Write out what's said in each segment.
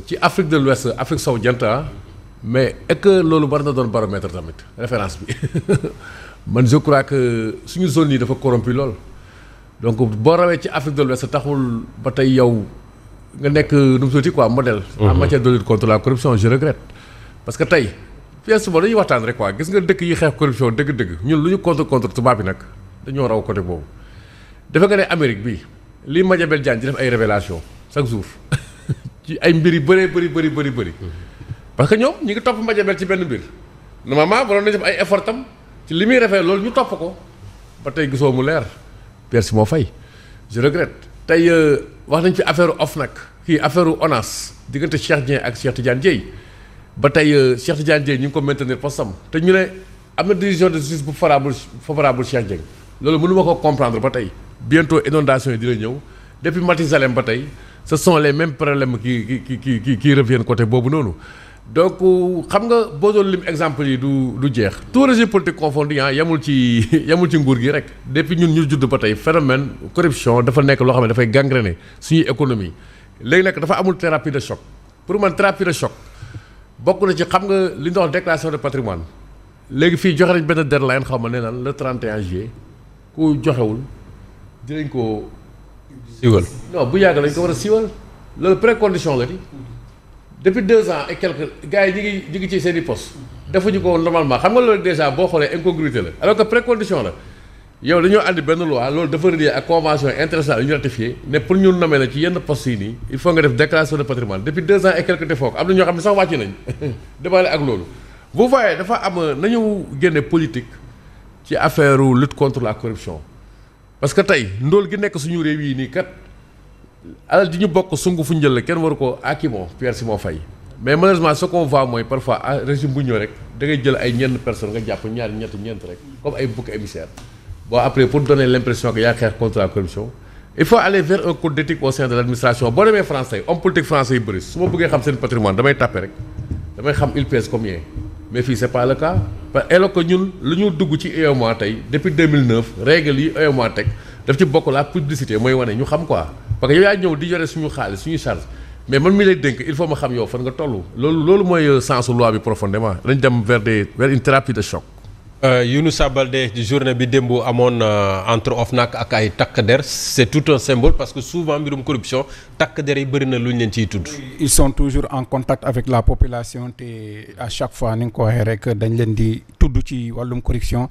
ci Afrique de l'Ouest Afrique sowu jant mais est-ce que loolu war na doon baromètre tamit référence bi man je crois que suñu zone yi dafa corrompu lool donc boo rawee ci Afrique de l'Ouest taxul ba tey yow nga nekk nu mu tuddati quoi modèle. en matière de lutte contre la corruption je regrette. parce que tey pièce suba dañuy waxtaan rek quoi gis nga dëkk yi xeex corruption dëgg-dëgg ñun lu ñu contre tubaab bi nag dañoo raw côté boobu. defe nga ne Amérique bi lii Madiambel Diagne di def ay révélation chaque jour ci ay mbir yu bëri. parce que ñoom ñi ngi topp Madiambel ci benn mbir normalement waroon nañu def ay effort tam ci li muy refee loolu ñu topp ko ba tey gisoo mu leer Pierre Simon Faye je regrette tey wax nañ fi affaire OFNAC kii affaire ONAS diggante Cheikh Dieng ak Cheikh Tidiane Dièye ba tey Cheikh Tidiane Dièye ñu ngi ko maintenir postam te ñu ne am na décision de justice bu favorable Cheikh Dieng loolu mënu ma ko comprendre ba tey bientôt inondation yi dina ñëw depuis Matizalem ba tey ce sont les mêmes problèmes qui reviennent côté boobu noonu donc xam nga boo doon lim exemple yi du jeex tout régime politique confondu yamul ci nguur gi rek depuis ñun ñu judd ba tey phénomène corruption dafa nekk loo xam ne dafay gangréner suñuy économie léegi nag dafa amul thérapie de choc pour man thérapie de choc bokk na ci xam nga li ñu wax déclaration de patrimoine léegi fii joxe nañ benn deadline xaw ma ne naan le 31 juillet ku joxewul dinañ ko siiwal non bu yàgg lañ ko war a siiwal loolu précondition la di depuis 2 ans et quelques gars yi ñu ngi ci seen i poste defuñu ko normalement xam nga loolu déjà boo xoolee incongruité la alors que précondition la yow dañoo andi benn loi loolu dafa relié ak convention internationale yu ñu ratifié ne pour ñu nommer la ci yenn postes yi nii il faut nga def déclaration de patrimoine depuis 2 ans et quelques defoo ko am na ñoo xam ne sax wàcc nañ demaale ak loolu vous voyez dafa am nañu génne politique ci affaire lutte contre la corruption parce que tey ndóol gi nekk suñu réew yi nii kat alal di ñu bokk sungu fu njël la kenn waru ko akimoo Pierre Simon Faye mais malheureusement ce qu'on voit mooy parfois régime bu ñëw rek da ngay jël ay ñenn personnes nga jàpp ñaari ñeent rek comme ay bouc émissaire bon après pour donner l'impression que yaa xeex contre la corruption il faut aller vers un code d'éthique au sein de l'administration boo demee France tey homme politique français yu bëri su ma bëggee xam seen patrimoine damay tàppe rek damay xam il pèse combien mais fii c'est pas le cas alors que ñun lu ñu dugg ci UEMOA tey depuis 2009 règle yi UEMOA teg daf ci bokk la publicité mooy wane ñu xam quoi parce que yow yaa ñëw di yore suñu xaalis suñu charge mais man mi lay dénk il faut ma xam yow fan nga toll loolu mooy sensu loi bi profondément dañ dem vers une thérapie de choc. Younoussa Baldé journée bi démb amoon entre OFNAC ak ay takk der c'est tout un symbole parce que souvent mbirum corruption takk der yi bëri na lu ñu leen ciy tudd. ils sont toujours en contact avec la population te à chaque fois ni nga ko waxee rek dañ leen di tudd ci wàllum corruption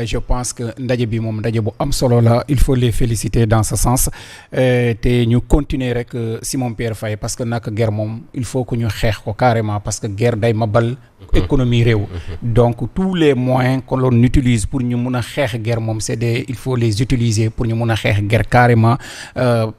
je pense que ndaje bi moom ndaje bu am solo la il faut les féliciter dans ce sens te ñu continuer rek Simon Pierre Faye parce que nag guerre moom il faut que ñu xeex ko carrément parce que guerre day mabal économie réew donc tous les moyens que l'on utilise pour ñu mun a xeex guerre moom il faut les utiliser pour ñu mun a xeex guerre carrément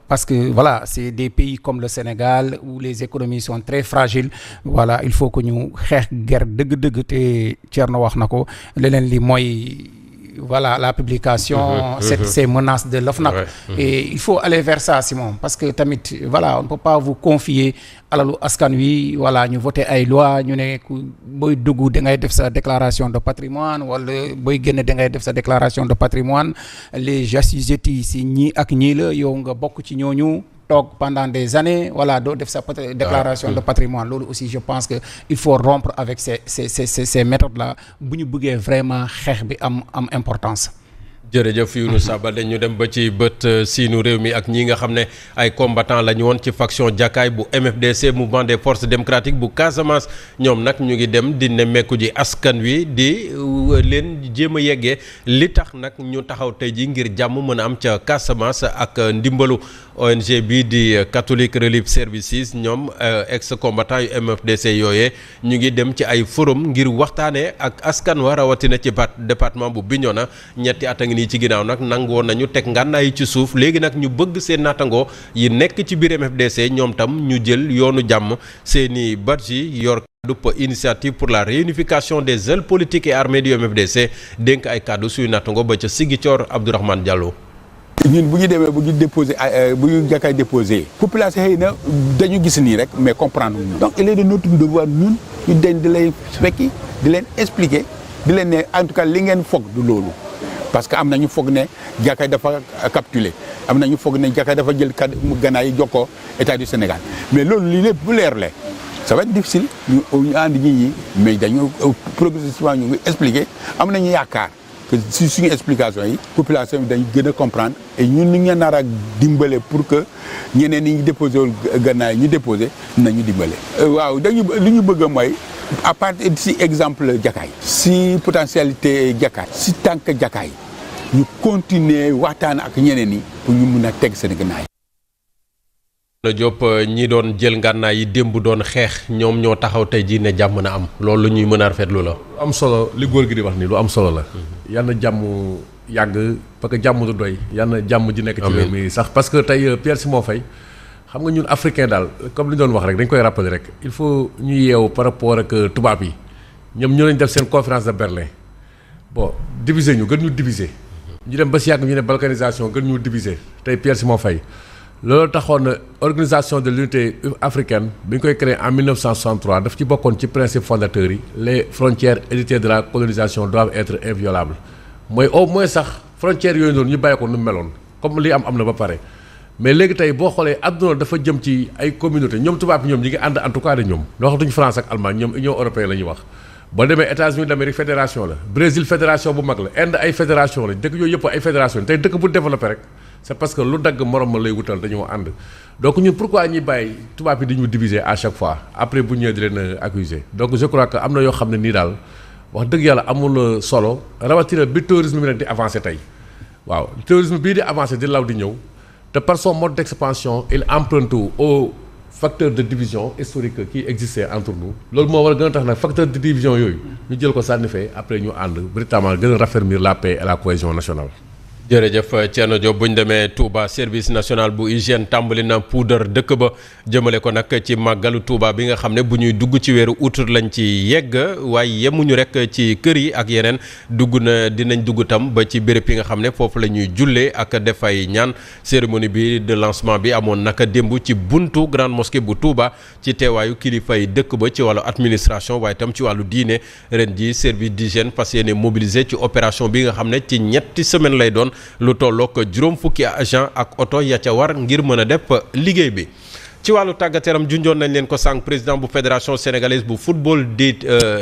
parce que voilà c'est des pays comme le Sénégal où les économies sont très fragiles voilà il faut que ñu xeex guerre dëgg-dëgg te Thierno wax na ko leneen li mooy voilà la publication ces menaces de l'OFNAC et il faut aller vers ça Simon parce que tamit voilà on ne peut pas vous confier alalu askan wi voilà ñu voté ay loi ñu ne booy dugg da ngay def sa déclaration de patrimoine wala booy génn da ngay def sa déclaration de patrimoine les assujettis si ñii ak ñii la yow nga bokk ci ñooñu toog pendant des années voilà doo def sa déclaration de patrimoine loolu aussi je pense que il faut rompre avec ces méthodes là bu ñu bëggee vraiment xeex bi am importance. jërëjëf Younoussa Baldé ñu dem ba ci bët siinu réew mi ak ñi nga xam ne ay combattants la ñu woon ci faction Jakaay bu MFDC mouvement des forces démocratiques bu Casamance ñoom nag ñu ngi dem di nemmeeku ji askan wi di leen jéem a yeggee li tax nag ñu taxaw tey ji ngir jàmm mën a am ca Casamance ak ndimbalu ONG bi di Catholic Relief Services ñoom ex combattants yu MFDC yooyee ñu ngi dem ci ay forum ngir waxtaanee ak askan wa rawatina ci département bu Bignona ñetti at a ngi nii ci ginnaaw nag nangoo nañu teg ngànnaay ci suuf léegi nag ñu bëgg seen naatangoo yi nekk ci biir MFDC ñoom tam ñu jël yoonu jàmm seeni badji yor kàddu initiative pour la réunification des ailes politiques et armées du MFDC dénk ay kàddu suy naatangoo ba ca Ziguinchor Abdourahmane Diallo. ñun bu ñu demee bu ñu déposé bu ñu Jakaay déposé population xëy na dañu gis nii rek mais comprendre donc il est de notre devoir ñun ñu dañ di lay fekki di leen expliquer di leen ne en tout cas li ngeen foog du loolu parce que am na ñu foog ne Jakaay dafa capitulé am na ñu foog ne Jakaay dafa jël gannaay yi jox ko état du Sénégal mais loolu lii lépp bu leer le ça va être difficile ñu ànd ñi mais dañu progressivement ñu ngi expliquer am nañu yaakaar que si suñu explication yi population bi dañu gën a comprendre et ñun ni ñu nar a dimbale pour que ñeneen ñi ñu déposé wul gannaay ñu déposé nañu dimbale. waaw li ñu bëgg mooy à partir si exemple Jakaay si potentialité Jakaay si tànk Jakaay ñu continuer waxtaan ak ñeneen ñi pour ñu mun a teg seen gannaay. Diop ñi doon jël ngànnaay yi démb doon xeex ñoom ñoo taxaw tey jii ne jàmm na am loolu ñuy mën a rafetlu la. lu am solo li góor gi di wax nii lu am solo la. yal na jàmm yàgg parce que jàmm du doy. yal na jàmm ji nekk ci réew mi sax parce que tey Pierre Simon Faye xam nga ñun africain daal comme li ñu doon wax rek dañ koy rappeler rek il faut ñu yeewu par rapport ak tubaab yi ñoom ñoo lañ def seen conférence de Berlin bon diviser ñu gën ñu diviser. ñu dem ba si yàgg ñu ne balkanisation gën ñu diviser tey Pierre Simon Faye loolu taxoon na organisation de l'unité africaine bi ñu koy créé en 1963 daf ci bokkoon ci principe fondateur yi les frontières héritées de la colonisation doivent être inviolables mooy au moins sax frontières yooyu noonu ñu bàyyi ko nu meloon comme li am na ba pare mais léegi tey boo xoolee àdduna dafa jëm ci ay communauté ñoom tubaab ñoom ñi ngi ànd en tout cas de ñoom waxatuñu France ak Allemagne ñoom Union européenne la ñuy wax boo demee États-Unis d'Amérique fédération la Brésil fédération bu mag la Inde ay fédération la dëkk yooyu yëpp ay fédération tey dëkk bu développé rek c'est parce que lu dagg morom ma lay wutal dañoo ànd donc ñun pourquoi ñuy bàyyi tubaab yi di ñu diviser à chaque fois après bu ñëwee di leen accuser donc je crois que am na yoo xam ne nii daal wax dëgg yàlla amul solo rawatina bi tourisme bi nag di avancer tey waaw tourisme bii di avancer di law di ñëw te par son mode d'expansion il emprunte au facteur de division historique qui existait entre nous loolu moo war a gën a tax nag facteur de division yooyu ñu jël ko sànni fee après ñu ànd véritablement gën a raffermir la paix et la cohésion nationale. jërëjëf Thierno Diop bu ñu demee Touba service national bu hygiène tàmbali na puudar dëkk ba jëmale ko nag ci màggalu Touba bi nga xam ne bu ñuy dugg ci weeru août lañ ci yegg waaye yemuñu rek ci kër yi ak yeneen dinañ dugg tam ba ci béréb yi nga xam ne foofu la ñuy jullee ak def ay ñaan cérémonie bi de lancement bi amoon naka démb ci buntu grande mosquée bu Touba ci teewaayu kilifay dëkk ba ci wàllu administration waaye tam ci wàllu diine ren ji service d'hygiène fas yéene mobilisé ci opération bi nga xam ne ci ñetti semaine lay doon lu tollook juróom fukki agent ak oto ya ca war ngir mën a def liggéey bi ci wàllu tàggat yaram junjoon nañ leen ko sànq président bu fédération sénégalaise bu football di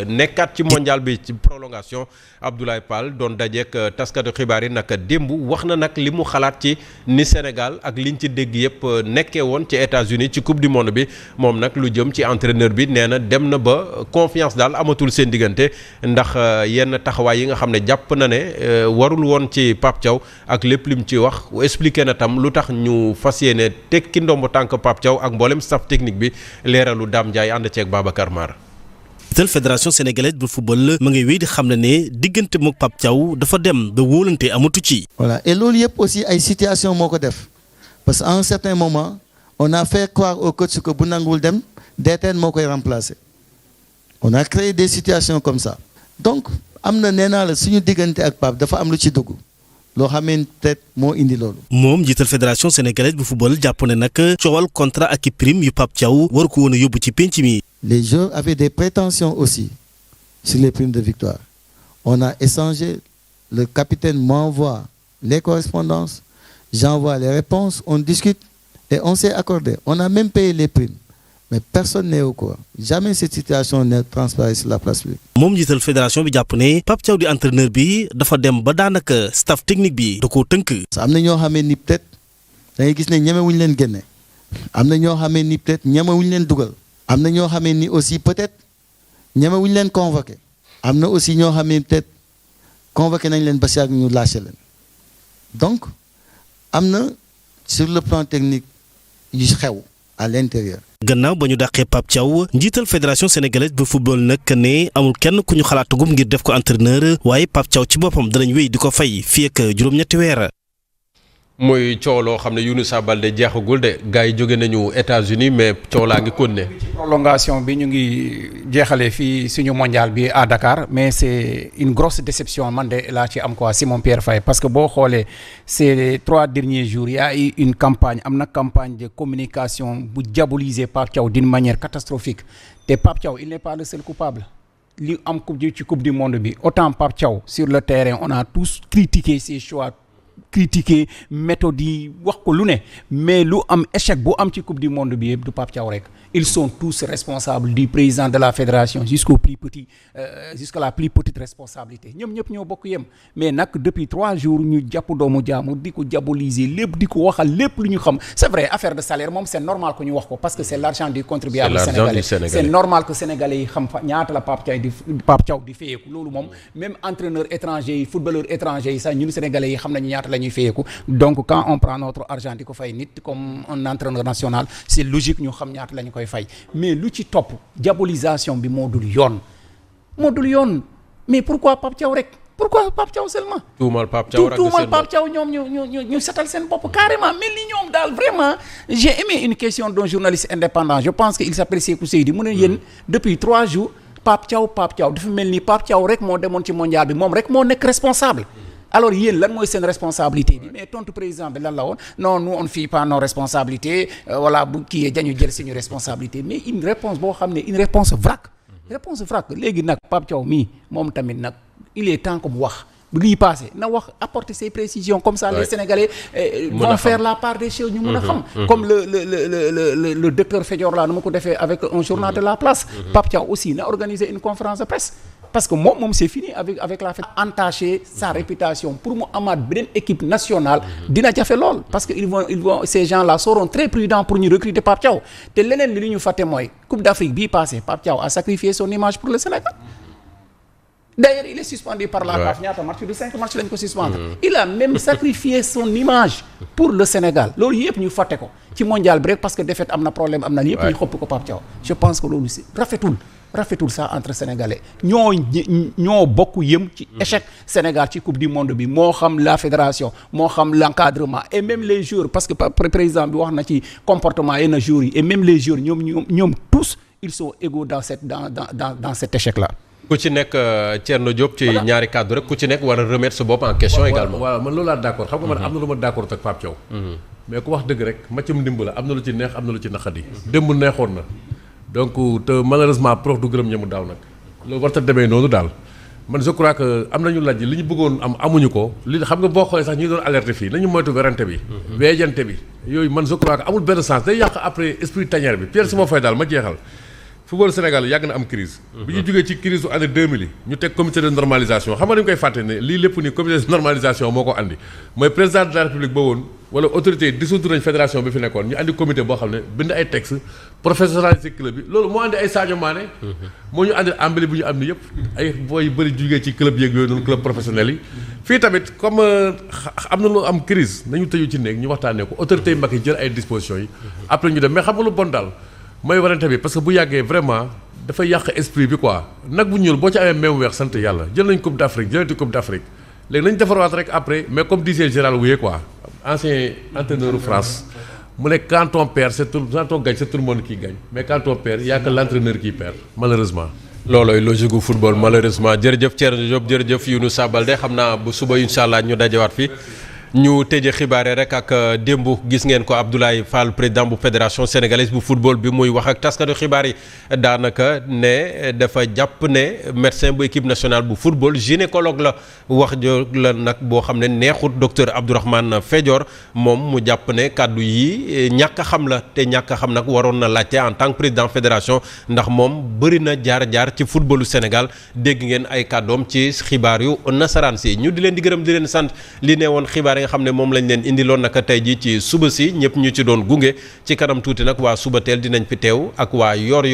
nekkaat ci mondial bi ci prolongation Abdoulaye Fall doon dajeek taskatu xibaar yi naka démb wax na nag li mu xalaat ci ni Sénégal ak liñ ci dégg yëpp nekkee woon ci États-Unis ci coupe du monde bi moom nag lu jëm ci entraîneur bi nee na dem na ba confiance daal amatul seen diggante ndax yenn taxawaay yi nga xam ne jàpp na ne warul woon ci Pape Thiaw ak lépp lim ci wax expliqué na tam lu tax ñu fas yéene tekki ndombo tànk Pape Thiaw ak mboolem staff technique bi leeralu Dame Ndiaye ànd ceeg Babacar Mar. tel fédération sénégalaise bu football ma ngay wéy di xam ne diggante mook Pape Thiaw dafa dem ba wóolante amatu ci. voilà et loolu yëpp aussi ay situation moo ko def parce que à un certain moment on a fait croire au coach que bu nanguwul dem DTN moo koy remplacer on a créé des situations comme ça donc am na nee naa la suñu diggante ak Pape dafa am lu ci dugg. loo xamante moo indi loolu. moom jiital fédération sénégalaise bu football jàpp ne nag coowal contrat ak i prime yu Pape Thiaw war ko woon a yóbbu ci penc mi. les joueurs avaient des prétentions aussi sur les primes de victoire on a échangé le capitaine m'envoie les correspondances j'envoie les réponses on discute et on s'est accordé on a même payé les primes mais personne n'est au courant jamais cette situation ne transparaît sur la place publique. moom jiital fédération bi jàpp ne Pape Thiaw di entraîneur bi dafa dem ba daanaka staff technique bi da koo tënk. am na ñoo xamee ni peut-être da ngay gis ne ñemewuñu leen génne am na ñoo xamee ni peut-être ñemewuñu leen dugal am na ñoo xamee ni aussi peut-être ñemewuñu leen convoqué am na aussi ñoo xamee peut-être convoqué nañ leen ba si ak ñu lâché leen donc am na sur le plan technique yu xew à l'intérieur. gannaaw ba ñu dàqee Pape Thiaw njiital fédération sénégalaise bu football nag ne amul kenn ku ñu xalaatagum ngir def ko entraîneur waaye Pape Thiaw ci boppam danañ wéy di ko fay fii ak juróom-ñetti weer. muy coow loo xam ne Younoussa Baldé jeexagul de gars yi jóge nañu États-Unis mais coow laa ngi continuer. ci prolongation bi ñu ngi jeexalee fii suñu mondial bi à Dakar mais c'est une grosse déception man de laa ci am quoi Simon Pierre Faye parce que boo xoolee ces 3 derniers jours il y a eu une campagne am na campagne de communication bu diaboliser Pape Thiaw d'une manière catastrophique te Pape Thiaw il n'est pas le seul coupable li am coupe du monde bi autant Pape Thiaw sur le terrain on a tous critiqué ses choix critiquer méthode yi wax ko lu ne mais lu am échec bu am ci coupe du monde bi yëpp du Pape Thiaw rek ils sont tous responsables du président de la fédération jusqu'à la plus petite responsabilité ñoom ñëpp ñoo bokk yem mais nag depuis 3 jours ñu jàpp doomu jaamu di ko diaboliser lépp di ko waxal lépp lu ñu xam c'est vrai affaire de salaire moom c'est normal que ñu wax ko parce que c'est l'argent du contribuable sénégalais c'est normal que sénégalais yi xam ñaata la Pape Thiaw di fayeeku loolu moom même entraîneur étranger yi footballeur étranger yi sax ñun sénégalais yi xam nañu ñaata la ñuy fayeeku donc quand on prend notre argent di ko fay nit comme un entraîneur national c'est logique ñu xam ñaata la ñu koy fay mais lu ci topp diabolisation bi moo dul yoon mais pourquoi Pape Thiaw rek pourquoi Pape Thiaw seulement tuumal Pape Thiaw ñoom ñu setal seen bopp carrément mais li ñoom daal vraiment j'ai aimé une question d'un journaliste indépendant je pense que il s'appelle Sékou Seydi mu ne yéen depuis 3 jours Pape Thiaw dafa mel ni Pape Thiaw rek moo demoon ci mondial bi moom rek moo nekk responsable alors yéen lan mooy seen responsabilité bi mais tontu président bi lan la woon non nous on ne fait pas nos responsabilités voilà bu kii dañu jël suñu responsabilité mais une réponse boo xam ne une réponse vrac léegi nag Pape Thiaw mii moom tamit nag il est temps que mu wax lii passé na wax apporter ses précisions comme ça les Sénégalais vont faire la part des choses ñu mën a xam comme le docteur Fédior là nu ma ko defee avec un journal de la place Pape Thiaw aussi na organiser une conférence de presse parce que moom c'est fini avec la fête entacher sa réputation pour mu amaat beneen équipe nationale dina jafe lool parce que ils vont ces gens-là seront très prudents pour ñu recruter Pape Thiaw te leneen li ñu fàtte mooy Coupe d'Afrique bii passé Pape Thiaw a sacrifié son image pour le Sénégal d'ailleurs il est suspendu par la CAF ñaata match du 5 matchs lañ ko suspendre il a même sacrifié son image pour le Sénégal loolu yëpp ñu fàtte ko ci mondial bi rek parce que défaite am na problème am na yëpp ñu xopp ko Pape Thiaw je pense que loolu si rafetul ça entre sénégalais ñoo bokk yëm ci échec Sénégal ci coupe du monde bi moo xam la fédération moo xam l'encadrement et même les joueurs parce que président bi wax na ci comportement yenn joueurs yi et même les joueurs ñoom tous ils sont égaux dans cet échec là. ku ci nekk Thierno Diop ci ñaari cadre rek ku ci nekk war a remettre sa bopp en question également. waaw man loolu laa d'accord xam nga man am na lu ma d'accord ak Pape Thiaw. mais ku wax dëgg rek maccam ndimb la am na lu ci neex am na lu ci naqadi. démb neexoon na. donc te malheureusement prof du gërëm ñamu daaw nag loolu war ta demee noonu daal man je crois que am nañu laaj li ñu bëggoon am amuñu ko li xam nga boo xoolee sax ñu doon alerter fii nañu moytu werante bi weejante bi yooyu man je crois que amul benn sens day yàq après esprit tanière bi Pierre Simon Faye daal ma jeexal football Sénégal yàgg na am crise bi ñu jógee ci crise u année 2000 yi ñu teg comité de normalisation xam nga dañu koy fàtte ne lii lépp ni comité de normalisation moo ko andi mooy président de la république ba woon wala autorité yi dissoudre nañ fédération bi fi nekkoon ñu andi comité boo xam ne bind ay texte professionnaliser club bi loolu moo andi ay Sadio Mané moo ñu andi embelli bu ñu am ni yëpp ay booy bëri jógee ci club yeeg yooyu noonu club professionnel yi fii tamit comme am na lu am crise nañu tëju ci néeg ñu waxtaanee ko autorité yi mag yi jël ay dispositions yi après ñu dem mais xam nga lu bon daal mooy warante bi parce que bu yàggee vraiment dafay yàq esprit bi quoi nag bu ñuul boo ci amee même weex sant yàlla jël nañ coupe d'Afrique jëlati coupe d'Afrique léegi nañ defarwaat rek après mais comme disait Gérald Houllier quoi ancien entraîneur France mu ne quand on perd quand on gagne c'est tout le monde qui gagne mais quand on perd il y a que l'entraîneur qui perd malheureusement. loolooy logique gu football malheureusement jërëjëf Thierno Diop jërëjëf Younoussa Baldé xam naa bu suba incha allah ñu dajewaat fi. ñu tëjee xibaare rek ak démb gis ngeen ko Abdoulaye Fall président bu fédération sénégalaise bu football bi muy wax ak taskatu xibaar yi daanaka ne dafa jàpp ne médecin bu équipe nationale bu football gynécologue la wax jo la nag boo xam ne neexut docteur Abdourahmane Fédior moom mu jàpp ne kàddu yi ñàkk a xam la te ñàkk a xam nag waroon na laajte en tant que président fédération ndax moom bëri na jaar-jaar ci footballu Sénégal dégg ngeen ay kàddoom ci xibaar yu nasaraan si ñu di leen di gërëm di leen sant li ne woon xibaar nga xam ne moom lañ leen indiloon naka tey ji ci suba si ñëpp ñu ci doon gunge ci kanam tuuti nag waa suba teel dinañ fi teew ak waa yor